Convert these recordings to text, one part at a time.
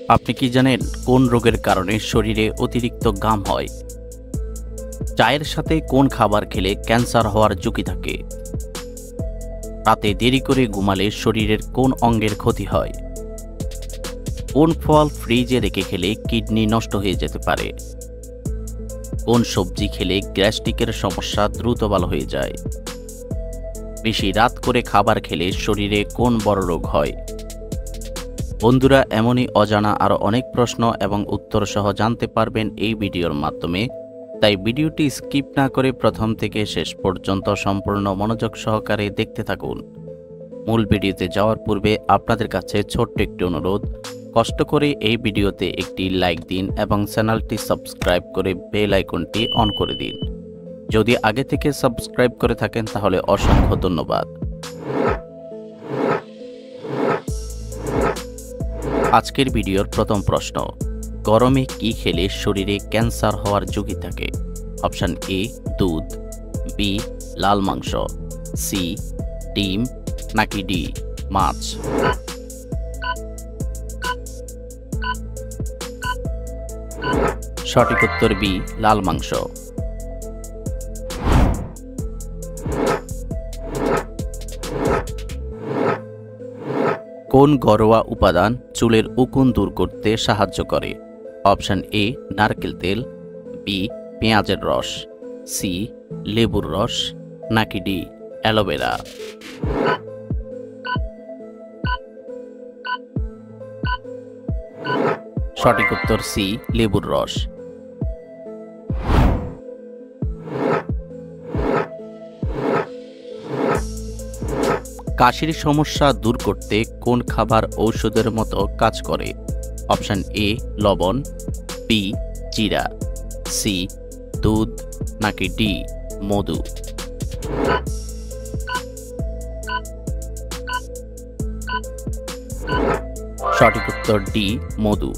আপনি কি জানেন কোন রোগের কারণে শরীরে অতিরিক্ত ঘাম হয়? চায়ের সাথে কোন খাবার খেলে ক্যান্সার হওয়ার ঝুঁকি থাকে? রাতে দেরি করে ঘুমালে শরীরের কোন অঙ্গের ক্ষতি হয়? কোন ফল ফ্রিজে রেখে খেলে কিডনি নষ্ট হয়ে যেতে পারে? কোন সবজি খেলে গ্যাস্ট্রিকের সমস্যা দ্রুত ভালো হয়ে যায়? বেশি রাত করে খাবার খেলে শরীরে কোন বড় রোগ হয়? বন্ধুরা, এমনই অজানা আরও অনেক প্রশ্ন এবং উত্তর সহ জানতে পারবেন এই ভিডিওর মাধ্যমে। তাই ভিডিওটি স্কিপ না করে প্রথম থেকে শেষ পর্যন্ত সম্পূর্ণ মনোযোগ সহকারে দেখতে থাকুন। মূল ভিডিওতে যাওয়ার পূর্বে আপনাদের কাছে ছোট্ট একটি অনুরোধ, কষ্ট করে এই ভিডিওতে একটি লাইক দিন এবং চ্যানেলটি সাবস্ক্রাইব করে বেল আইকনটি অন করে দিন। যদি আগে থেকে সাবস্ক্রাইব করে থাকেন তাহলে অসংখ্য ধন্যবাদ। আজকের ভিডিওর প্রথম প্রশ্ন, গরমে কি খেলে শরীরে ক্যান্সার হওয়ার ঝুঁকি থাকে? অপশন এ দুধ, বি লাল মাংস, সি ডিম, নাকি ডি মাছ? সঠিক উত্তর বি লাল মাংস। কোন ঘরোয়া উপাদান চুলের উকুন দূর করতে সাহায্য করে? অপশন এ নারকেল তেল, বি পেঁয়াজের রস, সি লেবুর রস, নাকি ডি অ্যালোভেরা? সঠিক উত্তর সি লেবুর রস। কাশির সমস্যা দূর করতে কোন খাবার ঔষধের মতো কাজ করে? অপশন এ লবণ, বি জিরা, সি দুধ, নাকি ডি মধু? সঠিক উত্তর ডি মধু।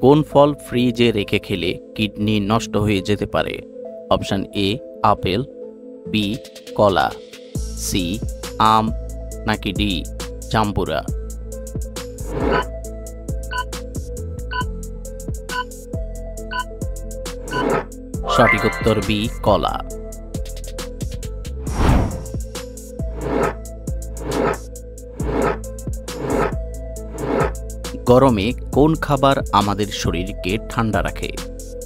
কোন ফল ফ্রিজে রেখে খেলে কিডনি নষ্ট হয়ে যেতে পারে? অপশন এ আপেল, বি কলা, সি আম, নাকি ডি জাম্বুরা? সঠিক উত্তর বি কলা। গরমে কোন খাবার আমাদের শরীরকে ঠান্ডা রাখে?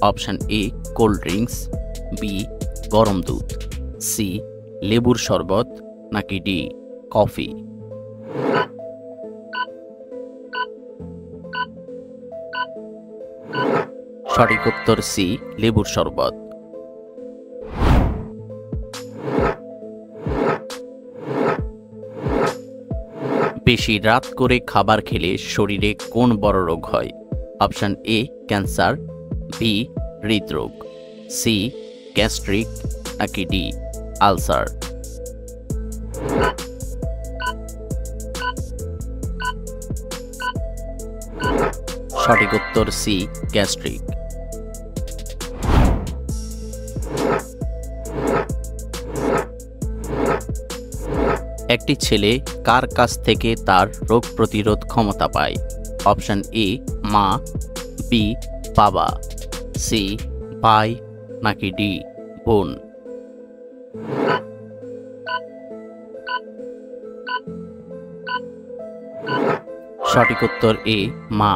Option A cold drinks, B গরম দুধ, সি লেবুর শরবত, নাকি ডি কফি? সঠিক উত্তর সি লেবুর শরবত। বেশি রাত করে খাবার খেলে শরীরে কোন বড় রোগ হয়? অপশন এ ক্যান্সার, বি হৃদরোগ, সি গ্যাস্ট্রিক, নাকি ডি আলসার? সঠিক উত্তর সি গ্যাস্ট্রিক। একটি ছেলে কার কাছ থেকে তার রোগ প্রতিরোধ ক্ষমতা পায়? অপশন এ মা, বি বাবা, সি ভাই, নাকি ডি বোন? সঠিক উত্তর এ মা।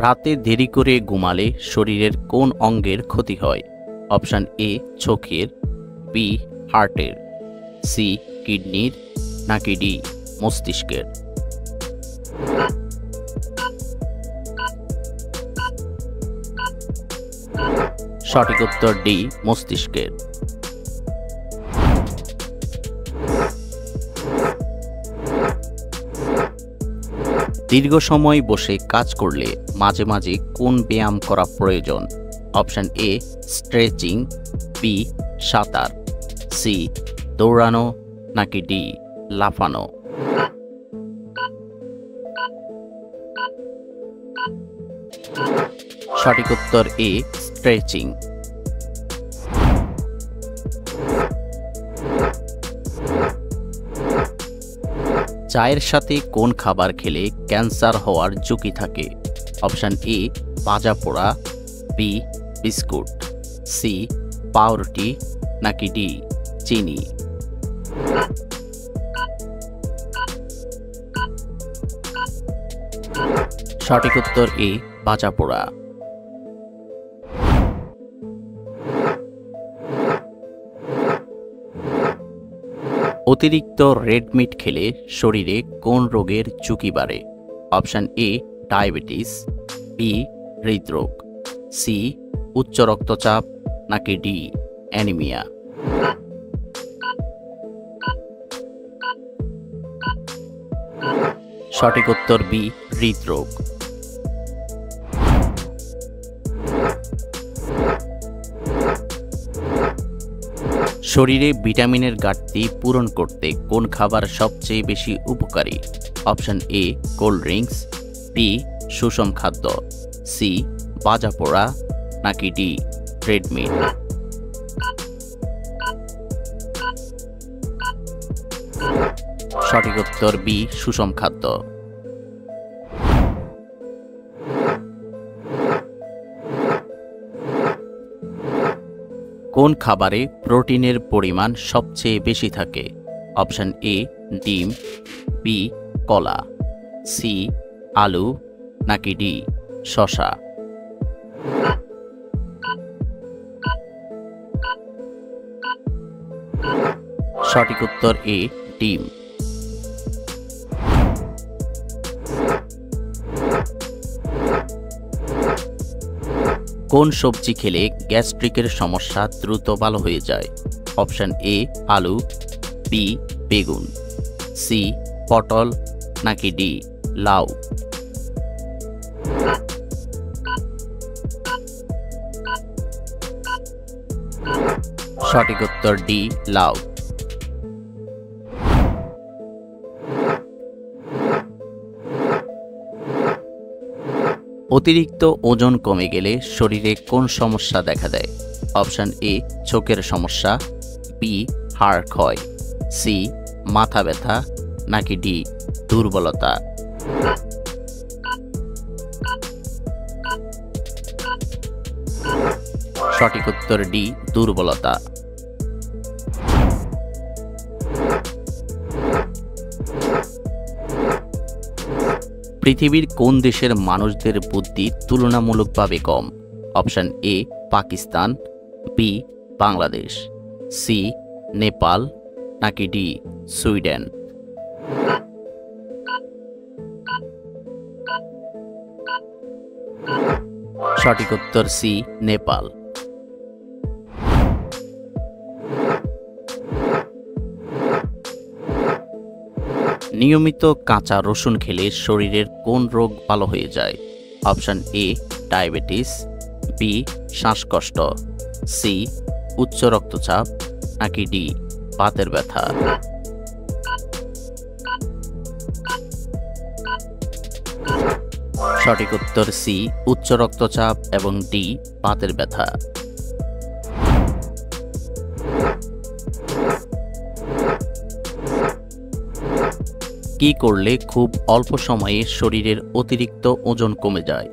রাতে দেরি করে ঘুমালে শরীরের কোন অঙ্গের ক্ষতি হয়? অপশন এ চোখের, বি হার্টের, সি কিডনির, নাকি ডি মস্তিষ্কের? সঠিক উত্তর ডি মস্তিষ্কের। দীর্ঘ সময় বসে কাজ করলে মাঝে মাঝে কোন ব্যায়াম করা প্রয়োজন? অপশন এ স্ট্রেচিং, বি সাঁতার, সি দৌড়ানো, নাকি ডি লাফানো? সঠিক উত্তর এ স্ট্রেচিং। চায়ের সাথে কোন খাবার খেলে ক্যান্সার হওয়ার ঝুঁকি থাকে? অপশান এ ভাজা পোড়া, বি বিস্কুট, সি পাউরুটি, নাকি ডি চিনি। সঠিক উত্তর এ ভাজা পোড়া। অতিরিক্ত রেড মিট খেলে শরীরে কোন রোগের ঝুঁকি বাড়ে? অপশান এ ডায়াবেটিস, বি হৃদরোগ, সি উচ্চ রক্তচাপ, নাকি ডি অ্যানিমিয়া। সঠিক উত্তর বি হৃদরোগ। শরীরে ভিটামিনের ঘাটতি পূরণ করতে কোন খাবার সবচেয়ে বেশি উপকারী? Option A cold drinks, B সুষম খাদ্য, সি ভাজা পোড়া, নাকি ডি রেড মিট। সঠিক উত্তর বি সুষম খাদ্য। কোন খাবারে প্রোটিনের পরিমাণ সবচেয়ে বেশি থাকে? অপশান এ ডিম, বি কলা, সি আলু, নাকি ডি শসা। সঠিক উত্তর এ ডিম। কোন সবজি খেলে গ্যাস্ট্রিকের সমস্যা দ্রুত ভালো হয়ে যায়? অপশান এ আলু, বি বেগুন, সি পটল, নাকি ডি লাউ। সঠিক উত্তর ডি লাউ। অতিরিক্ত ওজন কমে গেলে শরীরে কোন সমস্যা দেখা দেয়? অপশান এ চোখের সমস্যা, বি হাড় ক্ষয়, সি মাথা ব্যথা, নাকি ডি দুর্বলতা। সঠিক উত্তর ডি দুর্বলতা। পৃথিবীর কোন দেশের মানুষদের বুদ্ধি তুলনামূলকভাবে কম? Option A Pakistan, B Bangladesh, C Nepal, নাকি ডি সুইডেন। সঠিক উত্তর সি নেপাল। নিয়মিত কাঁচা রসুন খেলে শরীরের কোন রোগ ভালো হয়ে যায়? অপশান এ ডায়াবেটিস, বি শ্বাসকষ্ট, সি উচ্চ রক্তচাপ, নাকি ডি বাতের ব্যথা। সঠিক উত্তর সি উচ্চ রক্তচাপ এবং ডি বাতের ব্যথা। কি করলে খুব অল্প সময়ে শরীরের অতিরিক্ত ওজন কমে যায়?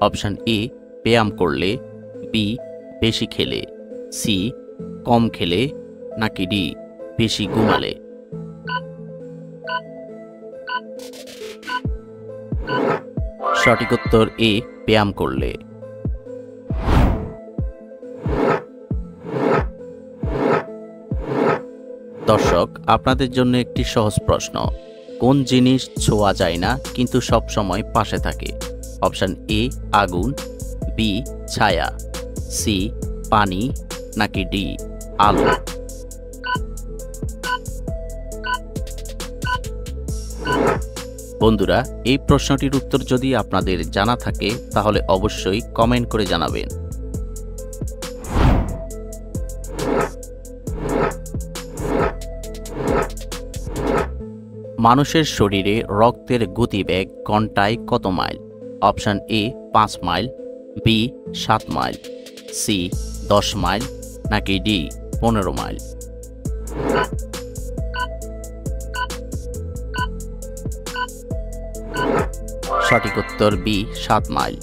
অপশান এ ব্যায়াম করলে, বি বেশি খেলে, সি কম খেলে, নাকি ডি বেশি ঘুমালে। সঠিক উত্তর এ ব্যায়াম করলে। দর্শক, আপনাদের জন্য একটি সহজ প্রশ্ন। কোন জিনিস ছোঁয়া যায় না কিন্তু সব সময় পাশে থাকে? অপশান এ আগুন, বি ছায়া, সি পানি, নাকি ডি আলো। বন্ধুরা, এই প্রশ্নটির উত্তর যদি আপনাদের জানা থাকে তাহলে অবশ্যই কমেন্ট করে জানাবেন। মানুষের শরীরে রক্তের গতিবেগ ঘন্টায় কত mile? Option A 5 mile, B 7 mile, C 10 mile, নাকি ডি 15 মাইল? সঠিক উত্তর বি 7 মাইল।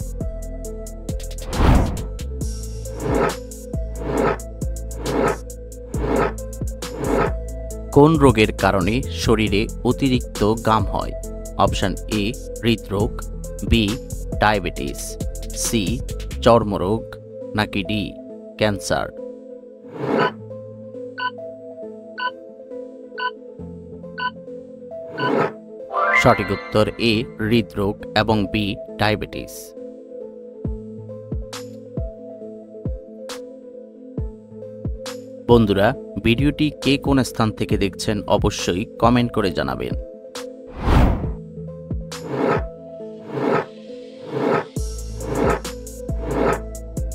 কোন রোগের কারণে শরীরে অতিরিক্ত ঘাম হয়? অপশন এ হৃদরোগ, বি ডায়াবেটিস, সি চর্মরোগ, নাকি ডি ক্যান্সার? সঠিক উত্তর এ হৃদরোগ এবং বি ডায়াবেটিস। বন্ধুরা, ভিডিওটি কে কোন স্থান থেকে দেখছেন অবশ্যই কমেন্ট করে জানাবেন।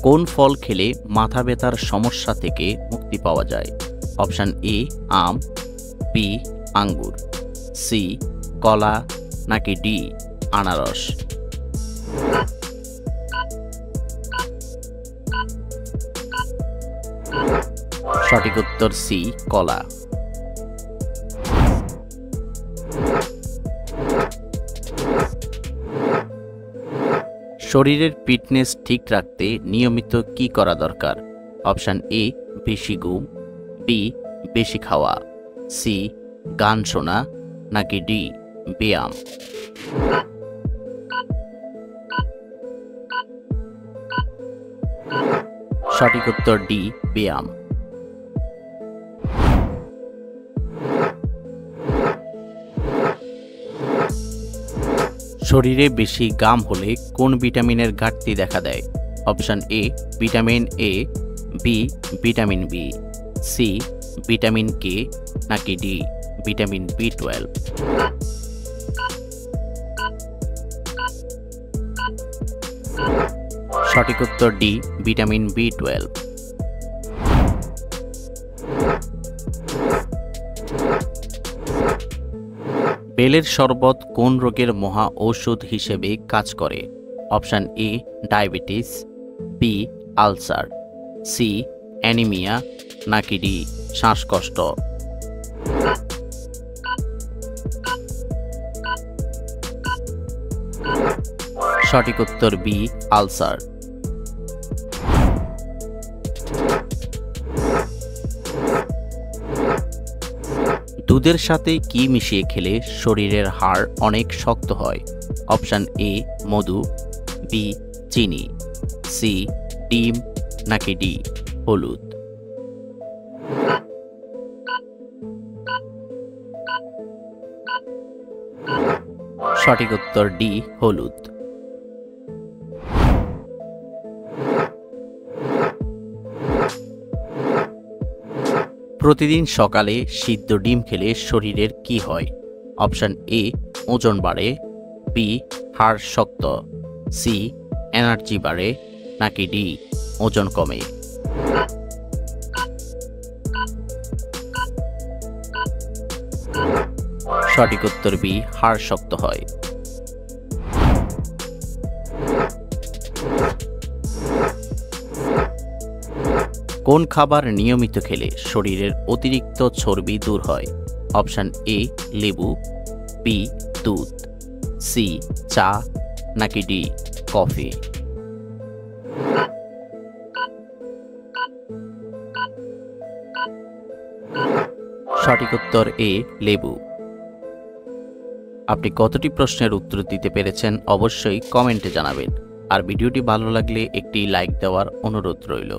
কোন ফল খেলে মাথা ব্যথার সমস্যা থেকে মুক্তি পাওয়া যায়? অপশন এ আম, বি আঙ্গুর, সি কলা, নাকি ডি আনারস? সঠিক উত্তর সি কলা। শরীরের ফিটনেস ঠিক রাখতে নিয়মিত কি করা দরকার? অপশন এ বেশি ঘুম, বি বেশি খাওয়া, সি গান শোনা, নাকি ডি ব্যায়াম? সঠিক উত্তর ডি ব্যায়াম। শরীরে বেশি ঘাম হলে কোন ভিটামিনের ঘাটতি দেখা দেয়? Option A vitamin A, B vitamin B, C vitamin K, নাকি ডি ভিটামিন বি12? সঠিক উত্তর ডি ভিটামিন বি12। বেলের শরবত কোন রোগের মহা ঔষধ হিসেবে কাজ করে? Option A diabetes, B ulcer, C anaemia, নাকি ডি শ্বাসকষ্ট? সঠিক উত্তর বি আলসার। দুধের সাথে কি মিশিয়ে খেলে শরীরের হাড় অনেক শক্ত হয়? অপশন এ মধু, বি চিনি, সি ডিম, নাকি ডি হলুদ? সঠিক উত্তর ডি হলুদ। প্রতিদিন সকালে সিদ্ধ ডিম খেলে শরীরের কি হয়? অপশন এ ওজন বাড়ে, বি হাড় শক্ত, সি এনার্জি বাড়ে, নাকি ডি ওজন কমে? সঠিক উত্তর বি হাড় শক্ত হয়। কোন খাবার নিয়মিত খেলে শরীরের অতিরিক্ত চর্বি দূর হয়? অপশন এ লেবু, বি দুধ, সি চা, নাকি ডি কফি? সঠিক উত্তর এ লেবু। আপনি কতটি প্রশ্নের উত্তর দিতে পেরেছেন অবশ্যই কমেন্টে জানাবেন। আর ভিডিওটি ভালো লাগলে একটি লাইক দেওয়ার অনুরোধ রইল।